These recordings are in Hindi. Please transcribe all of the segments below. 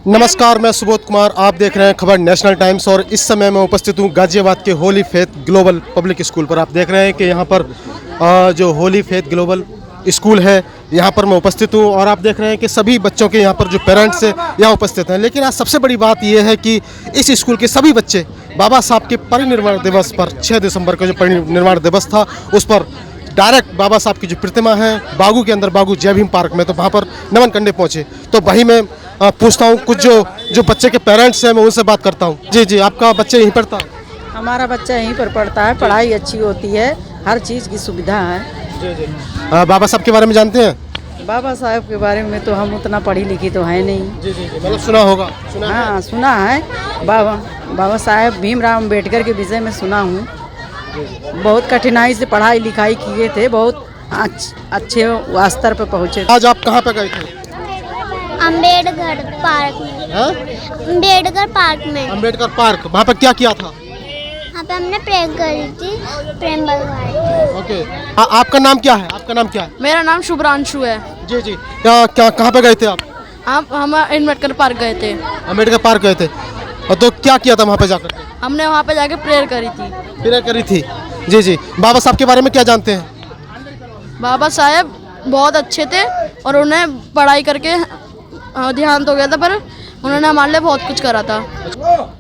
नमस्कार, मैं सुबोध कुमार। आप देख रहे हैं खबर नेशनल टाइम्स और इस समय मैं उपस्थित हूँ गाजियाबाद के Holi faith global public school पर। आप देख रहे हैं कि यहाँ पर जो होली फेथ ग्लोबल स्कूल है, यहाँ पर मैं उपस्थित हूँ और आप देख रहे हैं कि सभी बच्चों के यहाँ पर जो पेरेंट्स हैं यहाँ उपस्थित हैं। लेकिन आज सबसे बड़ी बात यह है कि इस स्कूल के सभी बच्चे बाबा साहब के परिनिर्वाण दिवस पर 6 दिसंबर का जो परिनिर्वाण दिवस था उस पर डायरेक्ट बाबा साहब की जो प्रतिमा है बागू के अंदर, बागू जय भीम पार्क में, तो वहाँ पर नमन करने पहुँचे। तो वहीं मैं पूछता हूँ कुछ जो बच्चे के पेरेंट्स हैं, मैं उनसे बात करता हूँ। जी, आपका बच्चा यहीं पढ़ता है? हमारा बच्चा यहीं पर पढ़ता है, पढ़ाई अच्छी होती है, हर चीज़ की सुविधा है। जी। बाबा साहब के बारे में जानते हैं? बाबा साहब के बारे में तो हम उतना पढ़ी लिखी तो है नहीं। जी, मतलब सुना होगा। हाँ, सुना है। बाबा साहब भीमराव अम्बेडकर के विषय में सुना हूँ। बहुत कठिनाई से पढ़ाई लिखाई किए थे, बहुत अच्छे स्तर पर पहुँचे। आज आप कहाँ पे गए थे? अम्बेडकर पार्क में। हाँ? अम्बेडकर पार्क में। अम्बेडकर पार्क, वहाँ पर क्या किया था? वहाँ पे हमने प्रेयर करी थी, प्रेम भगवान की। ओके। आपका नाम क्या है? आपका नाम क्या है? मेरा नाम शुभ्रांशु है। जी। क्या कहाँ पे गए थे आप? हम अम्बेडकर पार्क गए थे। अम्बेडकर पार्क गए थे और तो क्या किया था वहाँ पे जाकर के? हमने वहाँ पे जाके प्रेयर करी थी। प्रेयर करी थी। जी। बाबा साहब के बारे में क्या जानते हैं? बाबा साहब बहुत अच्छे थे और उन्हें पढ़ाई करके देहांत हो गया था, पर उन्होंने हमारे लिए बहुत कुछ करा था।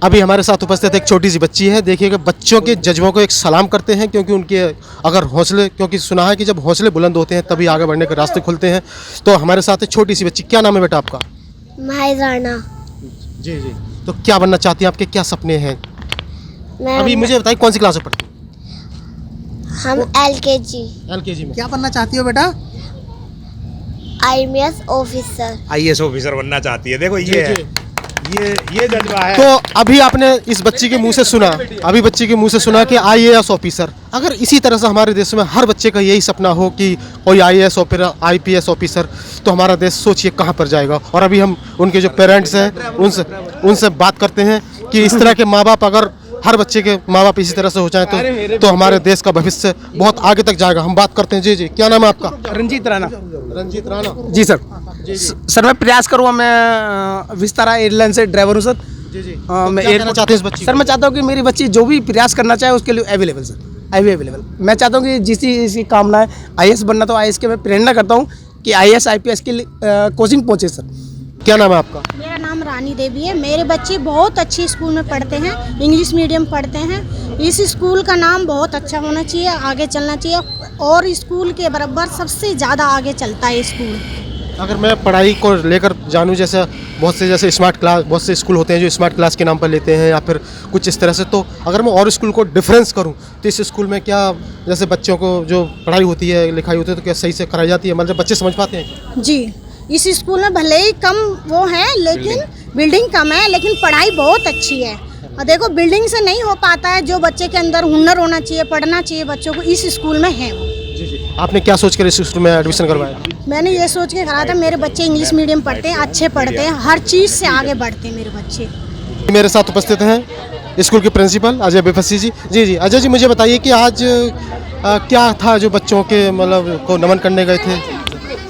अभी हमारे साथ उपस्थित एक छोटी सी बच्ची है। देखिएगा, बच्चों के जज्बों को एक सलाम करते हैं क्योंकि उनके अगर हौसले, क्योंकि सुना है कि जब हौसले बुलंद होते हैं तभी आगे बढ़ने के रास्ते खुलते हैं। तो हमारे साथ एक छोटी सी बच्ची, क्या नाम है बेटा आपका? माहिराना। जी। तो क्या बनना चाहती हैं? आपके क्या सपने हैं? अभी मुझे बताइए कौन सी क्लास में पढ़ती? हम LKG में। क्या बनना चाहती हो बेटा? IAS officer. IAS ऑफिसर बनना चाहती है। देखो ये जज्बा है। तो अभी आपने इस बच्ची के मुंह से सुना कि IAS ऑफिसर। अगर इसी तरह से हमारे देश में हर बच्चे का यही सपना हो कि कोई IAS ऑफिसर, IPS ऑफिसर, तो हमारा देश सोचिए कहाँ पर जाएगा। और अभी हम उनके जो पेरेंट्स हैं उनसे बात करते हैं कि इस तरह के माँ बाप, अगर हर बच्चे के माँ बाप इसी तरह से हो जाए तो हमारे देश का भविष्य बहुत आगे तक जाएगा। हम बात करते हैं। जी, क्या नाम है आपका? रंजीत राणा। जी सर। सर मैं प्रयास करूँगा, मैं विस्तारा एयरलाइन से ड्राइवर हूँ सर। जी। मैं क्या कहना चाहते हैं इस बच्ची? सर मैं चाहता हूँ कि मेरी बच्ची जो भी प्रयास करना चाहे उसके लिए अवेलेबल सर, अवेलेबल। मैं चाहता हूँ कि जिसकी कामना है IAS बनना, तो IAS के मैं प्रेरणा करता हूँ कि IAS IPS के लिए कोचिंग पहुँचे सर। क्या नाम है आपका? मेरा नाम रानी देवी है। मेरे बच्चे बहुत अच्छी स्कूल में पढ़ते हैं, इंग्लिश मीडियम पढ़ते हैं। इस स्कूल का नाम बहुत अच्छा होना चाहिए, आगे चलना चाहिए और स्कूल के बराबर सबसे ज़्यादा आगे चलता है स्कूल। अगर मैं पढ़ाई को लेकर जानूँ, जैसे बहुत से जैसे स्मार्ट क्लास, बहुत से स्कूल होते हैं जो स्मार्ट क्लास के नाम पर लेते हैं या फिर कुछ इस तरह से, तो अगर मैं और स्कूल को डिफरेंस करूँ तो इस स्कूल में क्या जैसे बच्चों को जो पढ़ाई होती है, लिखाई होती है, तो क्या सही से कराई जाती है? मतलब बच्चे समझ पाते हैं? जी, इस स्कूल में भले ही कम वो है, लेकिन बिल्डिंग कम है, लेकिन पढ़ाई बहुत अच्छी है। और देखो, बिल्डिंग से नहीं हो पाता है, जो बच्चे के अंदर हुनर होना चाहिए, पढ़ना चाहिए बच्चों को, इस स्कूल में है वो। जी। आपने क्या सोच कर इस स्कूल में एडमिशन करवाया? मैंने ये सोच के कराया था, मेरे बच्चे इंग्लिश मीडियम पढ़ते हैं, अच्छे पढ़ते हैं, हर चीज़ से आगे बढ़ते हैं मेरे बच्चे। मेरे साथ उपस्थित हैं स्कूल के प्रिंसिपल अजय बेफसी जी। जी। अजय जी, मुझे बताइए कि आज क्या था जो बच्चों के मतलब को नमन करने गए थे?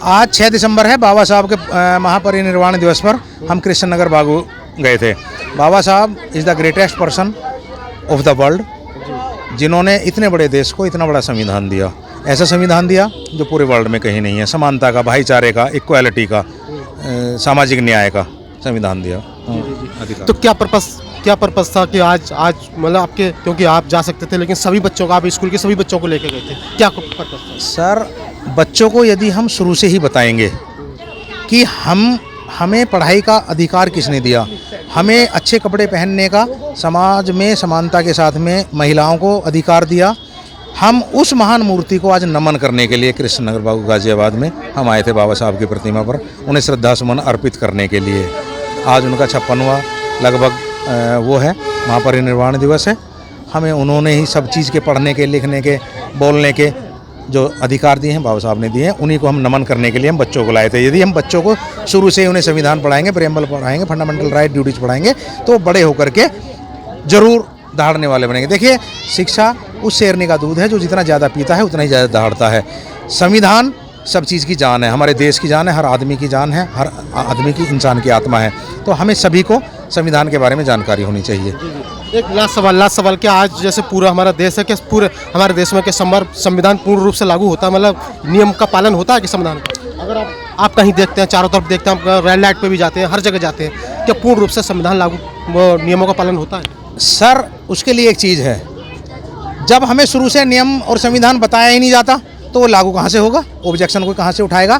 आज 6 दिसंबर है, बाबा साहब के महापरिनिर्वाण दिवस पर हम कृष्ण नगर बागू गए थे। बाबा साहब is the greatest person of the world, जिन्होंने इतने बड़े देश को इतना बड़ा संविधान दिया, ऐसा संविधान दिया जो पूरे वर्ल्ड में कहीं नहीं है। समानता का, भाईचारे का, इक्वालिटी का, सामाजिक न्याय का संविधान दिया। तो क्या पर्पस था कि आज मतलब आपके, क्योंकि आप जा सकते थे लेकिन सभी बच्चों को, आप स्कूल के सभी बच्चों को लेके गए थे, क्या पर्पस था? सर, बच्चों को यदि हम शुरू से ही बताएंगे कि हमें पढ़ाई का अधिकार किसने दिया, हमें अच्छे कपड़े पहनने का, समाज में समानता के साथ में महिलाओं को अधिकार दिया, हम उस महान मूर्ति को आज नमन करने के लिए कृष्ण नगर बागू गाजियाबाद में हम आए थे। बाबा साहब की प्रतिमा पर उन्हें श्रद्धा सुमन अर्पित करने के लिए। आज उनका 56वां लगभग वो है, महापरिनिर्वाण दिवस है। हमें उन्होंने ही सब चीज़ के पढ़ने के, लिखने के, बोलने के जो अधिकार दिए हैं बाबा साहब ने दिए हैं, उन्हीं को हम नमन करने के लिए हम बच्चों को लाए थे। यदि हम बच्चों को शुरू से उन्हें संविधान पढ़ाएंगे, प्रेम्बल पढ़ाएंगे, फंडामेंटल राइट ड्यूटीज पढ़ाएंगे, तो बड़े होकर के जरूर दहाड़ने वाले बनेंगे। देखिए, शिक्षा उस शेरनी का दूध है जो जितना ज़्यादा पीता है उतना ही ज़्यादा दहाड़ता है। संविधान सब चीज़ की जान है, हमारे देश की जान है, हर आदमी की जान है, हर आदमी की, इंसान की आत्मा है। तो हमें सभी को संविधान के बारे में जानकारी होनी चाहिए। एक लास्ट सवाल क्या आज जैसे पूरा हमारा देश है कि पूरे हमारे देश में कि संविधान पूर्ण रूप से लागू होता है, मतलब नियम का पालन होता है कि संविधान का? अगर आप कहीं देखते हैं, चारों तरफ देखते हैं, आप रेड लाइट पे भी जाते हैं, हर जगह जाते हैं, क्या पूर्ण रूप से संविधान लागू नियमों का पालन होता है? सर, उसके लिए एक चीज़ है, जब हमें शुरू से नियम और संविधान बताया ही नहीं जाता तो वो लागू कहाँ से होगा, ऑब्जेक्शन कोई कहाँ से उठाएगा।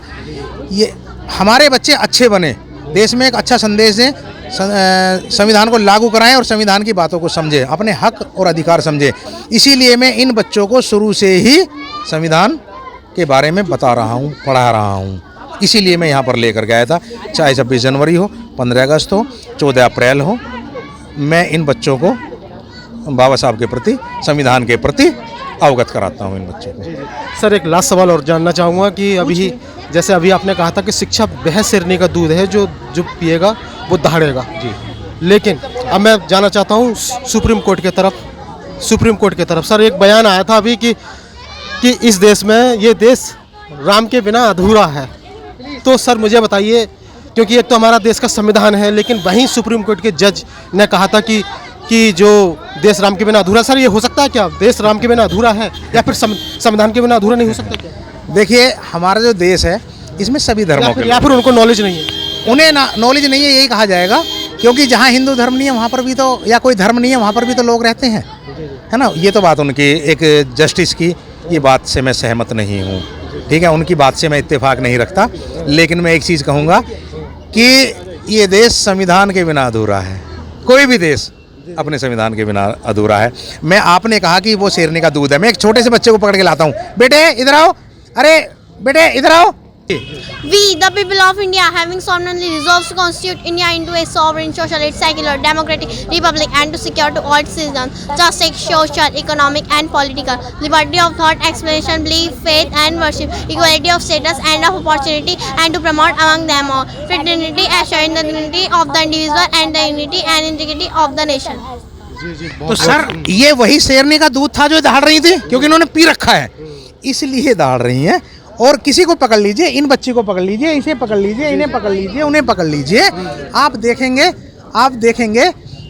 ये हमारे बच्चे अच्छे बने, देश में एक अच्छा संदेश दें, संविधान को लागू कराएं और संविधान की बातों को समझें, अपने हक और अधिकार समझें। इसीलिए मैं इन बच्चों को शुरू से ही संविधान के बारे में बता रहा हूँ, पढ़ा रहा हूँ। इसीलिए मैं यहाँ पर लेकर गया था, चाहे 26 जनवरी हो, 15 अगस्त हो, 14 अप्रैल हो, मैं इन बच्चों को बाबा साहब के प्रति, संविधान के प्रति अवगत कराता हूँ इन बच्चों को। सर, एक लास्ट सवाल और जानना चाहूँगा कि अभी जैसे अभी आपने कहा था कि शिक्षा वह शेरनी का दूध है जो पिएगा वो दहाड़ेगा जी, लेकिन अब मैं जाना चाहता हूँ सुप्रीम कोर्ट की तरफ। सर, एक बयान आया था अभी कि इस देश में ये देश राम के बिना अधूरा है। तो सर मुझे बताइए, क्योंकि एक तो हमारा देश का संविधान है, लेकिन वहीं सुप्रीम कोर्ट के जज ने कहा था कि जो देश राम के बिना अधूरा, सर ये हो सकता है क्या? देश राम के बिना अधूरा है या फिर संविधान के बिना अधूरा नहीं हो सकता क्या? देखिए, हमारा जो देश है इसमें सभी धर्मों के, या फिर उनको नॉलेज नहीं है, उन्हें नॉलेज नहीं है, यही कहा जाएगा, क्योंकि जहाँ हिंदू धर्म नहीं है वहाँ पर भी तो, या कोई धर्म नहीं है वहाँ पर भी तो लोग रहते हैं, है ना। ये तो बात उनकी एक जस्टिस की, ये बात से मैं सहमत नहीं हूँ, ठीक है, उनकी बात से मैं इत्तेफाक नहीं रखता। लेकिन मैं एक चीज़ कहूँगा कि ये देश संविधान के बिना अधूरा है, कोई भी देश अपने संविधान के बिना अधूरा है। मैं, आपने कहा कि वो शेरनी का दूध है, मैं एक छोटे से बच्चे को पकड़ के लाता हूँ, बेटे इधर आओ, अरे बेटे इधर आओ। We, the people of India, having solemnly resolved to constitute India into a sovereign, socialist, secular, democratic republic and to secure to all citizens justice, social, economic and political liberty of thought, expression, belief, faith and worship, equality of status and of opportunity, and to promote among them all fraternity, assuring the dignity of the individual and the unity and integrity of the nation. तो सर, ये वही शेरनी का दूध था जो दहाड़ रही थी, क्योंकि इन्होंने पी रखा है इसलिए दहाड़ रही हैं। और किसी को पकड़ लीजिए, इन बच्ची को पकड़ लीजिए, इसे पकड़ लीजिए, इन्हें पकड़ लीजिए, उन्हें पकड़ लीजिए, आप देखेंगे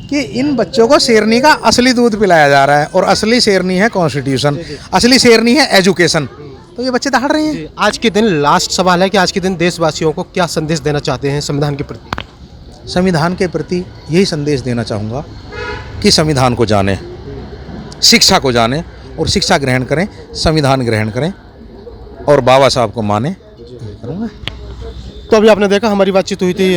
कि इन बच्चों को शेरनी का असली दूध पिलाया जा रहा है। और असली शेरनी है कॉन्स्टिट्यूशन, असली शेरनी है एजुकेशन। तो ये बच्चे दहाड़ रहे हैं। आज के दिन लास्ट सवाल है कि आज के दिन देशवासियों को क्या संदेश देना चाहते हैं संविधान के प्रति? संविधान के प्रति यही संदेश देना चाहूँगा कि संविधान को जानें, शिक्षा को जानें और शिक्षा ग्रहण करें, संविधान ग्रहण करें और बाबा साहब को माने करूँगा। तो अभी आपने देखा हमारी बातचीत हुई थी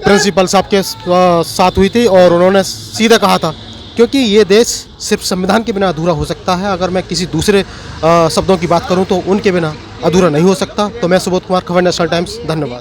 प्रिंसिपल साहब के साथ हुई थी, और उन्होंने सीधा कहा था क्योंकि ये देश सिर्फ संविधान के बिना अधूरा हो सकता है, अगर मैं किसी दूसरे शब्दों की बात करूं तो उनके बिना अधूरा नहीं हो सकता। तो मैं सुबोध कुमार, खबर नेशनल टाइम्स, धन्यवाद।